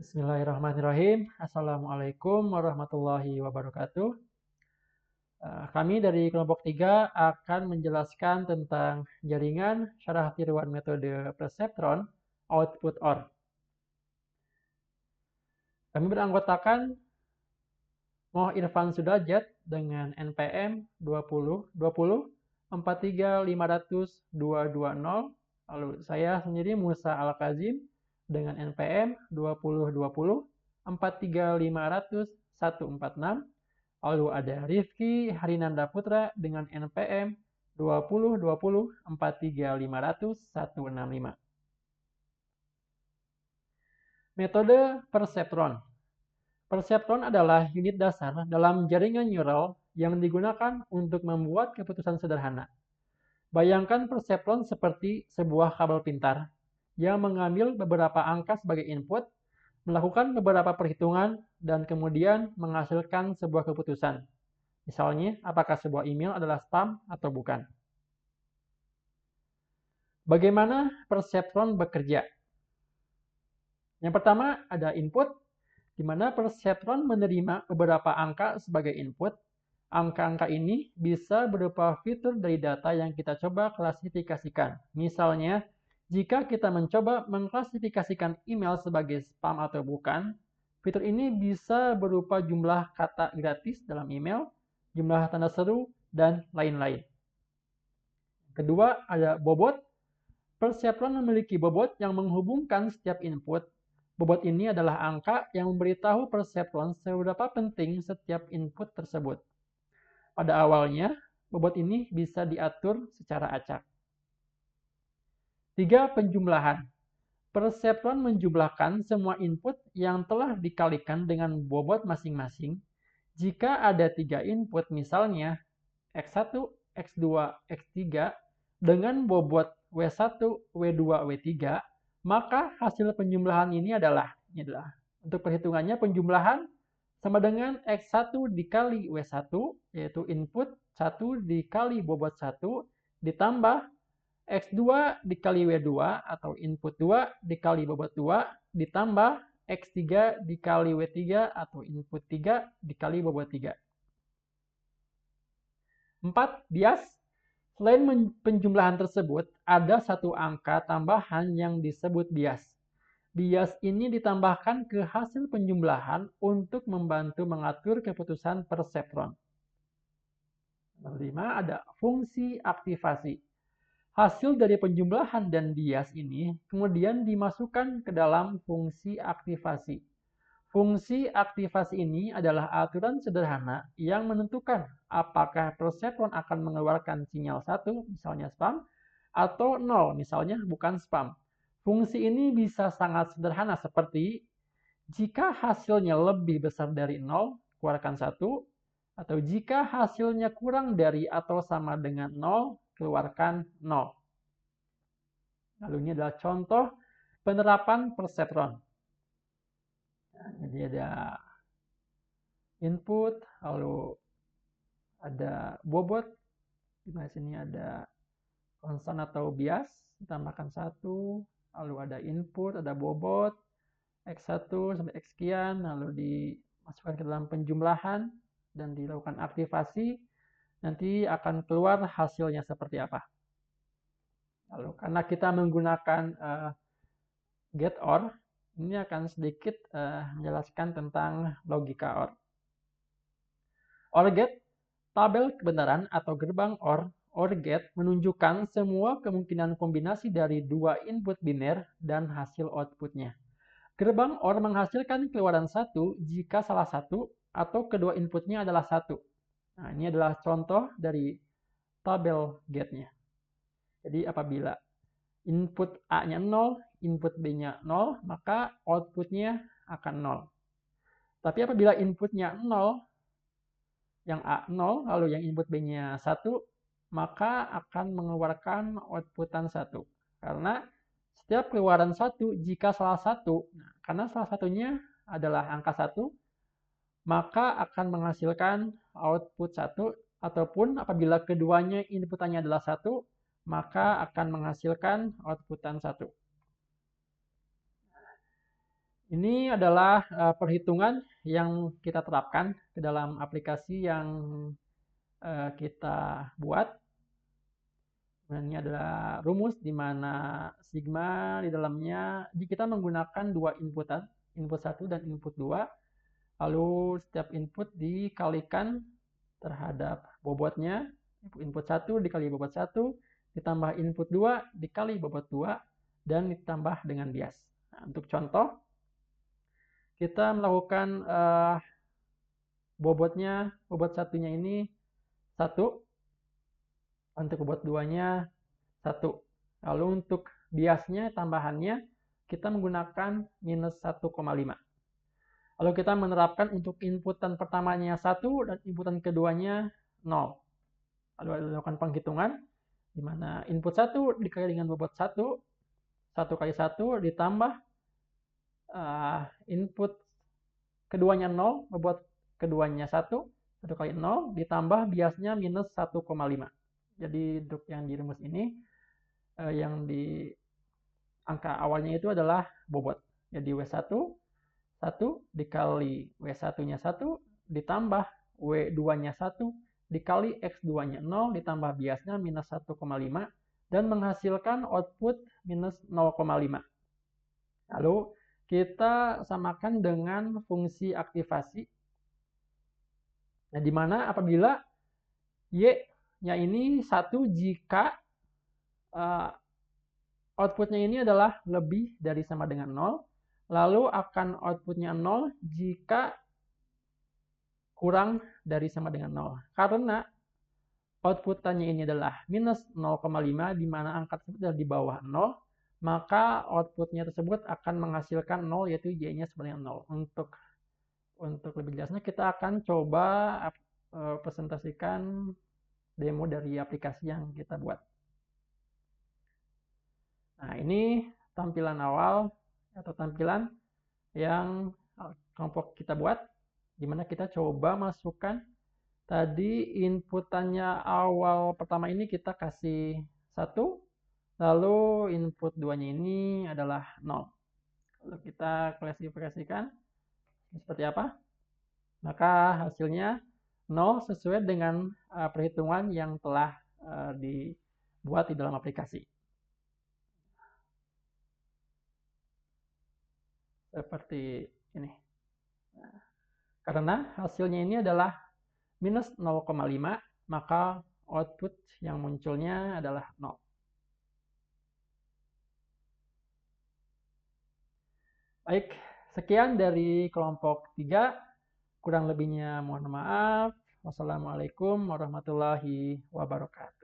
Bismillahirrahmanirrahim. Assalamualaikum warahmatullahi wabarakatuh. Kami dari kelompok 3 akan menjelaskan tentang jaringan syarah tiruan metode perseptron output OR. Kami beranggotakan Moh Irfan Sudajat dengan NPM 20 20 43500 220. Lalu saya sendiri Musa Al-Kazim dengan NPM 20 20 43500 146. Lalu ada Rifki Harinanda Putra dengan NPM 20 20 43500 165. Metode perseptron. Perseptron adalah unit dasar dalam jaringan neural yang digunakan untuk membuat keputusan sederhana. Bayangkan perseptron seperti sebuah kabel pintar yang mengambil beberapa angka sebagai input, melakukan beberapa perhitungan, dan kemudian menghasilkan sebuah keputusan. Misalnya, apakah sebuah email adalah spam atau bukan. Bagaimana perseptron bekerja? Yang pertama ada input, di mana perseptron menerima beberapa angka sebagai input. Angka-angka ini bisa berupa fitur dari data yang kita coba klasifikasikan. Misalnya, jika kita mencoba mengklasifikasikan email sebagai spam atau bukan, fitur ini bisa berupa jumlah kata gratis dalam email, jumlah tanda seru, dan lain-lain. Kedua, ada bobot. Perseptron memiliki bobot yang menghubungkan setiap input. Bobot ini adalah angka yang memberitahu perseptron seberapa penting setiap input tersebut. Pada awalnya, bobot ini bisa diatur secara acak. 3. Penjumlahan. Perseptron menjumlahkan semua input yang telah dikalikan dengan bobot masing-masing. Jika ada 3 input, misalnya X1, X2, X3, dengan bobot W1, W2, W3, maka hasil penjumlahan ini adalah untuk perhitungannya penjumlahan sama dengan X1 dikali W1, yaitu input 1 dikali bobot 1, ditambah X2 dikali W2, atau input 2 dikali bobot 2, ditambah X3 dikali W3, atau input 3 dikali bobot 3. 4. Bias. Selain penjumlahan tersebut, ada satu angka tambahan yang disebut bias. Bias ini ditambahkan ke hasil penjumlahan untuk membantu mengatur keputusan perseptron. Nomor 5 ada fungsi aktivasi. Hasil dari penjumlahan dan bias ini kemudian dimasukkan ke dalam fungsi aktivasi. Fungsi aktivasi ini adalah aturan sederhana yang menentukan apakah perseptron akan mengeluarkan sinyal 1, misalnya spam, atau 0, misalnya bukan spam. Fungsi ini bisa sangat sederhana seperti jika hasilnya lebih besar dari 0, keluarkan 1, atau jika hasilnya kurang dari atau sama dengan 0, keluarkan 0. Lalu ini adalah contoh penerapan perseptron. Jadi ada input, lalu ada bobot, di sini ada konstan atau bias, ditambahkan 1, lalu ada input, ada bobot, X1 sampai X sekian, lalu dimasukkan ke dalam penjumlahan, dan dilakukan aktivasi, nanti akan keluar hasilnya seperti apa. Lalu karena kita menggunakan get OR, ini akan sedikit menjelaskan tentang logika OR. OR get, tabel kebenaran atau gerbang OR get menunjukkan semua kemungkinan kombinasi dari dua input biner dan hasil outputnya. Gerbang OR menghasilkan keluaran 1 jika salah satu atau kedua inputnya adalah 1. Nah, ini adalah contoh dari tabel get-nya. Jadi apabila input A-nya 0, input B-nya 0, maka outputnya akan 0. Tapi apabila inputnya 0, yang A 0, lalu yang input B-nya 1, maka akan mengeluarkan outputan 1. Karena setiap keluaran 1 jika salah satu, karena salah satunya adalah angka 1, maka akan menghasilkan output 1, ataupun apabila keduanya inputannya adalah 1, maka akan menghasilkan outputan 1. Ini adalah perhitungan yang kita terapkan ke dalam aplikasi yang kita buat. Dan ini adalah rumus di mana sigma di dalamnya kita menggunakan dua inputan, input 1 dan input 2. Lalu setiap input dikalikan terhadap bobotnya, input 1 dikali bobot 1, ditambah input 2 dikali bobot 2, dan ditambah dengan bias. Nah, untuk contoh, kita melakukan bobot satunya ini 1, untuk bobot 2-nya 1. Lalu untuk biasnya, tambahannya, kita menggunakan minus 1,5. Lalu kita menerapkan untuk inputan pertamanya 1 dan inputan keduanya 0. Lalu lakukan penghitungan, di mana input 1 dikali dengan bobot 1, 1 kali 1 ditambah input keduanya 0, bobot keduanya 1, 1 kali 0, ditambah biasnya minus 1,5. Jadi untuk yang di rumus ini, yang di angka awalnya itu adalah bobot. Jadi W1, 1 dikali W1-nya 1, ditambah W2-nya 1, dikali X2-nya 0, ditambah biasnya minus 1,5, dan menghasilkan output minus 0,5. Lalu kita samakan dengan fungsi aktivasi. Nah, di mana apabila Y-nya ini 1 jika outputnya ini adalah lebih dari sama dengan 0, lalu akan outputnya 0 jika kurang dari sama dengan 0. Karena outputannya ini adalah minus 0,5, di mana angka tersebut adalah di bawah 0, maka outputnya tersebut akan menghasilkan 0, yaitu Y-nya sama dengan 0. Untuk lebih jelasnya, kita akan coba presentasikan demo dari aplikasi yang kita buat. Nah, ini tampilan awal atau tampilan yang kelompok kita buat, di mana kita coba masukkan tadi inputannya awal pertama ini kita kasih 1, lalu input 2-nya ini adalah 0. Lalu kita klasifikasikan seperti apa? Maka hasilnya 0 sesuai dengan perhitungan yang telah dibuat di dalam aplikasi. Seperti ini. Nah, karena hasilnya ini adalah minus 0,5, maka output yang munculnya adalah 0. Baik, sekian dari kelompok 3. Kurang lebihnya mohon maaf. Wassalamualaikum warahmatullahi wabarakatuh.